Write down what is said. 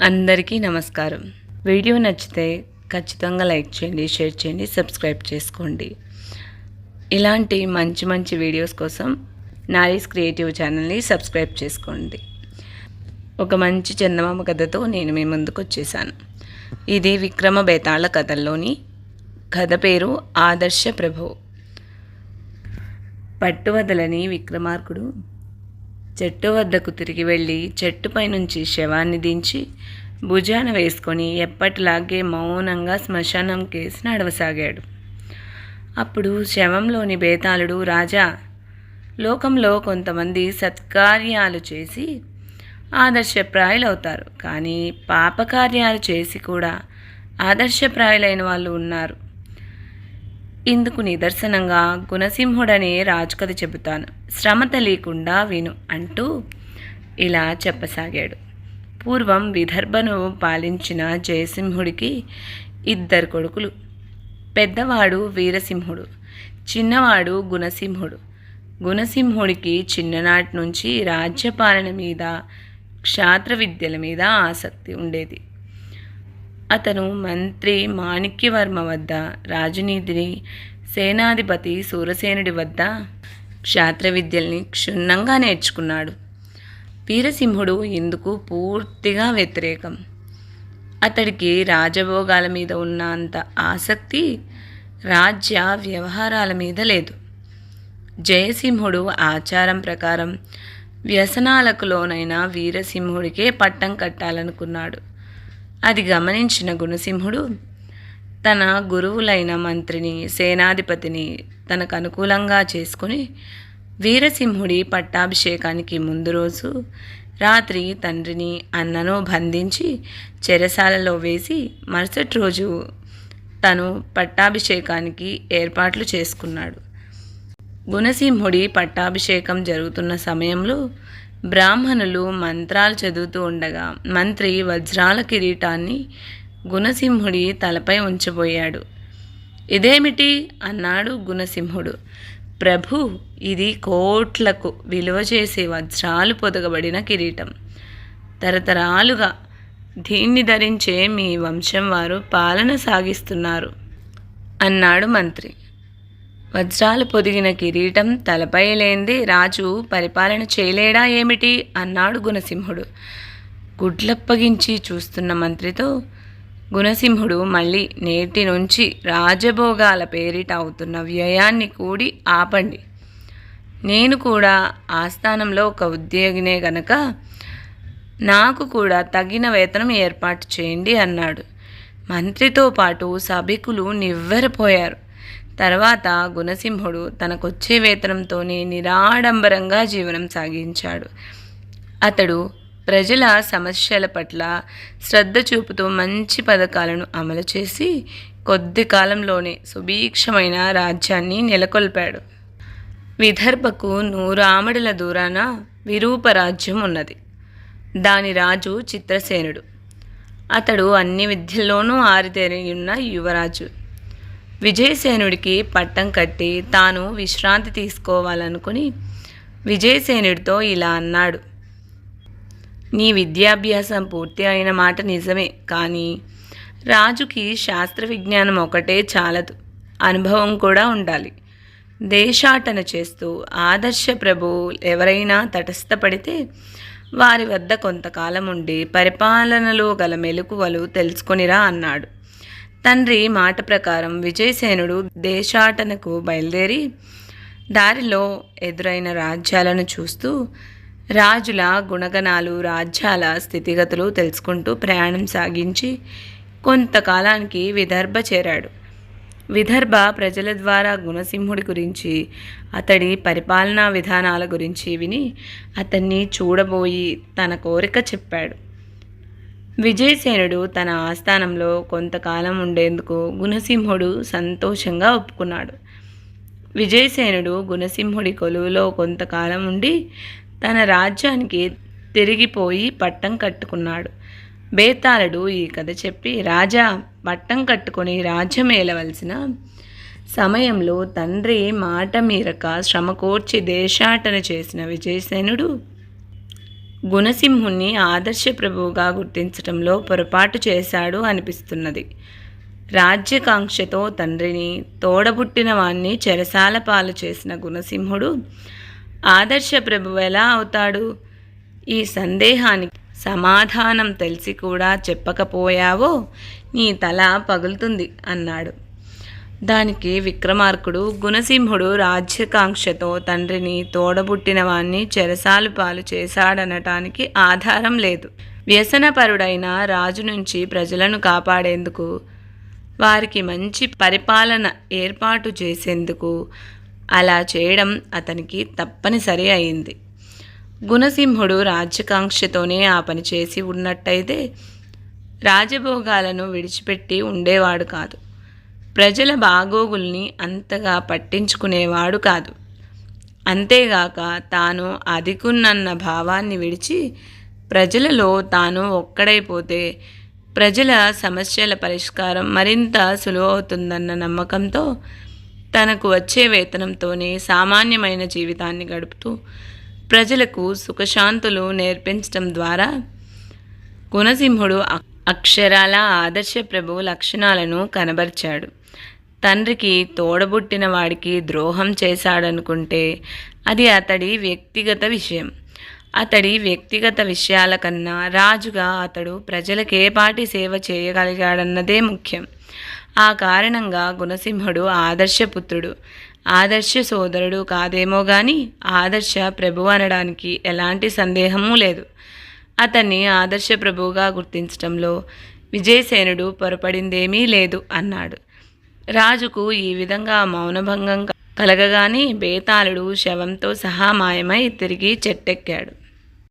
అందరికీ నమస్కారం. వీడియో నచ్చితే ఖచ్చితంగా లైక్ చేయండి, షేర్ చేయండి, సబ్స్క్రైబ్ చేసుకోండి. ఇలాంటి మంచి మంచి వీడియోస్ కోసం నారీస్ క్రియేటివ్ ఛానల్ని సబ్స్క్రైబ్ చేసుకోండి. ఒక మంచి చందమామ కథతో నేను మీ ముందుకు వచ్చేసాను. ఇది విక్రమ బేతాళ కథల్లోని కథ పేరు ఆదర్శ ప్రభు. పట్టువదలని విక్రమార్కుడు చెట్టు వద్దకు తిరిగి వెళ్ళి చెట్టుపై నుంచి శవాన్ని దించి భుజాన వేసుకొని ఎప్పటిలాగే మౌనంగా శ్మశానం కేసి నడవసాగాడు. అప్పుడు శవంలోని బేతాళుడు, రాజా, లోకంలో కొంతమంది సత్కార్యాలు చేసి ఆదర్శప్రాయులవుతారు, కానీ పాపకార్యాలు చేసి కూడా ఆదర్శప్రాయులైన వాళ్ళు ఉన్నారు. ఇందుకు నిదర్శనంగా గుణసింహుడనే రాజుకథ చెబుతాను, శ్రమ తెలియకుండా విను అంటూ ఇలా చెప్పసాగాడు. పూర్వం విదర్భను పాలించిన జయసింహుడికి 2 కొడుకులు. పెద్దవాడు వీరసింహుడు, చిన్నవాడు గుణసింహుడు. గుణసింహుడికి చిన్ననాటి నుంచి రాజ్యపాలన మీద, క్షాత్ర విద్యల మీద ఆసక్తి ఉండేది. అతను మంత్రి మాణిక్యవర్మ వద్ద రాజనీతిని, సేనాధిపతి సూరసేనుడి వద్ద క్షాత్ర విద్యల్ని క్షుణ్ణంగా నేర్చుకున్నాడు. వీరసింహుడు ఇందుకు పూర్తిగా వ్యతిరేకం. అతడికి రాజభోగాల మీద ఉన్న అంత ఆసక్తి రాజ్య వ్యవహారాల మీద లేదు. జయసింహుడు ఆచారం ప్రకారం వ్యసనాలకు లోనైన వీరసింహుడికే పట్టం కట్టాలనుకున్నాడు. అది గమనించిన గుణసింహుడు తన గురువులైన మంత్రిని, సేనాధిపతిని తనకు అనుకూలంగా చేసుకుని వీరసింహుడి పట్టాభిషేకానికి ముందు రోజు రాత్రి తండ్రిని, అన్నను బంధించి చెరసాలలో వేసి మరుసటి రోజు తను పట్టాభిషేకానికి ఏర్పాట్లు చేసుకున్నాడు. గుణసింహుడి పట్టాభిషేకం జరుగుతున్న సమయంలో బ్రాహ్మణులు మంత్రాలు చదువుతూ ఉండగా మంత్రి వజ్రాల కిరీటాన్ని గుణసింహుడి తలపై ఉంచబోయాడు. ఇదేమిటి అన్నాడు గుణసింహుడు. ప్రభు, ఇది కోట్లకు విలువ చేసే వజ్రాలు పొదగబడిన కిరీటం. తరతరాలుగా దీన్ని ధరించే మీ వంశం వారు పాలన సాగిస్తున్నారు అన్నాడు మంత్రి. వజ్రాలు పొదిగిన కిరీటం తలపై లేంది రాజు పరిపాలన చేయలేడా ఏమిటి అన్నాడు గుణసింహుడు. గుడ్లప్పగించి చూస్తున్న మంత్రితో గుణసింహుడు మళ్ళీ, నేటి నుంచి రాజభోగాల పేరిట అవుతున్న వ్యయాన్ని కూడి ఆపండి. నేను కూడా ఆస్థానంలో ఒక ఉద్యోగినే గనక నాకు కూడా తగిన వేతనం ఏర్పాటు చేయండి అన్నాడు. మంత్రితో పాటు సభికులు నివ్వెరపోయారు. తర్వాత గుణసింహుడు తనకొచ్చే వేతనంతోనే నిరాడంబరంగా జీవనం సాగించాడు. అతడు ప్రజల సమస్యల పట్ల శ్రద్ధ చూపుతూ మంచి పథకాలను అమలు చేసి కొద్ది కాలంలోనే సుభిక్షమైన రాజ్యాన్ని నెలకొల్పాడు. విదర్భకు 100 ఆమడల దూరాన విరూప రాజ్యం ఉన్నది. దాని రాజు చిత్రసేనుడు. అతడు అన్ని విద్యల్లోనూ ఆరితేరియున్న యువరాజు. విజయసేనుడికి పట్టం కట్టి తాను విశ్రాంతి తీసుకోవాలనుకుని విజయసేనుడితో ఇలా అన్నాడు. నీ విద్యాభ్యాసం పూర్తి అయిన మాట నిజమే, కానీ రాజుకి శాస్త్ర విజ్ఞానం ఒకటే చాలదు, అనుభవం కూడా ఉండాలి. దేశాటన చేస్తూ ఆదర్శ ప్రభు ఎవరైనా తటస్థపడితే వారి వద్ద కొంతకాలం ఉండి పరిపాలనలో గల మెలకువలు తెలుసుకొనిరా అన్నాడు. తండ్రి మాట ప్రకారం విజయసేనుడు దేశాటనకు బయలుదేరి దారిలో ఎదురైన రాజ్యాలను చూస్తూ రాజుల గుణగణాలు, రాజ్యాల స్థితిగతులు తెలుసుకుంటూ ప్రయాణం సాగించి కొంతకాలానికి విదర్భ చేరాడు. విదర్భ ప్రజల ద్వారా గుణసింహుడి గురించి, అతడి పరిపాలనా విధానాల గురించి విని అతన్ని చూడబోయి తన కోరిక చెప్పాడు. విజయసేనుడు తన ఆస్థానంలో కొంతకాలం ఉండేందుకు గుణసింహుడు సంతోషంగా ఒప్పుకున్నాడు. విజయసేనుడు గుణసింహుడి కొలువులో కొంతకాలం ఉండి తన రాజ్యానికి తిరిగిపోయి పట్టం కట్టుకున్నాడు. బేతాళుడు ఈ కథ చెప్పి, రాజా, పట్టం కట్టుకొని రాజ్యం ఏలవలసిన సమయంలో తండ్రి మాట మీరక శ్రమకోర్చి దేశాటన చేసిన విజయసేనుడు గుణసింహుణ్ణి ఆదర్శ ప్రభువుగా గుర్తించటంలో పొరపాటు చేశాడు అనిపిస్తున్నది. రాజ్యకాంక్షతో తండ్రిని, తోడబుట్టిన వాణ్ణి చెరసాల పాలు చేసిన గుణసింహుడు ఆదర్శ ప్రభువు ఎలా అవుతాడు? ఈ సందేహానికి సమాధానం తెలిసి కూడా చెప్పకపోయావో నీ తల పగులుతుంది అన్నాడు. దానికి విక్రమార్కుడు, గుణసింహుడు రాజ్యకాంక్షతో తండ్రిని, తోడబుట్టిన వాణ్ణి చెరసాలు పాలు చేశాడనటానికి ఆధారం లేదు. వ్యసనపరుడైన రాజు నుంచి ప్రజలను కాపాడేందుకు, వారికి మంచి పరిపాలన ఏర్పాటు చేసేందుకు అలా చేయడం అతనికి తప్పనిసరి అయింది. గుణసింహుడు రాజ్యకాంక్షతోనే ఆ పని చేసి ఉన్నట్టయితే రాజభోగాలను విడిచిపెట్టి ఉండేవాడు కాదు. ప్రజల బాగోగుల్ని అంతగా పట్టించుకునేవాడు కాదు. అంతేగాక తాను అధికున్నన్న భావాన్ని విడిచి ప్రజలలో తాను ఒక్కడైపోతే ప్రజల సమస్యల పరిష్కారం మరింత సులువవుతుందన్న నమ్మకంతో తనకు వచ్చే వేతనంతోనే సామాన్యమైన జీవితాన్ని గడుపుతూ ప్రజలకు సుఖశాంతులు నేర్పించడం ద్వారా గుణసింహుడు అక్షరాల ఆదర్శ ప్రభువు లక్షణాలను కనబరిచాడు. తండ్రికి తోడబుట్టిన వాడికి ద్రోహం చేశాడనుకుంటే అది అతడి వ్యక్తిగత విషయం. అతడి వ్యక్తిగత విషయాల కన్నా రాజుగా అతడు ప్రజలకేపాటి సేవ చేయగలిగాడన్నదే ముఖ్యం. ఆ కారణంగా గుణసింహుడు ఆదర్శపుత్రుడు, ఆదర్శ సోదరుడు కాదేమో గాని ఆదర్శ ప్రభువు అనడానికి ఎలాంటి సందేహమూ లేదు. అతన్ని ఆదర్శ ప్రభువుగా గుర్తించటంలో విజయసేనుడు పొరపడిందేమీ లేదు అన్నాడు. రాజుకు ఈ విధంగా మౌనభంగం కలగగానే బేతాళుడు శవంతో సహా మాయమై తిరిగి చెట్టెక్కాడు.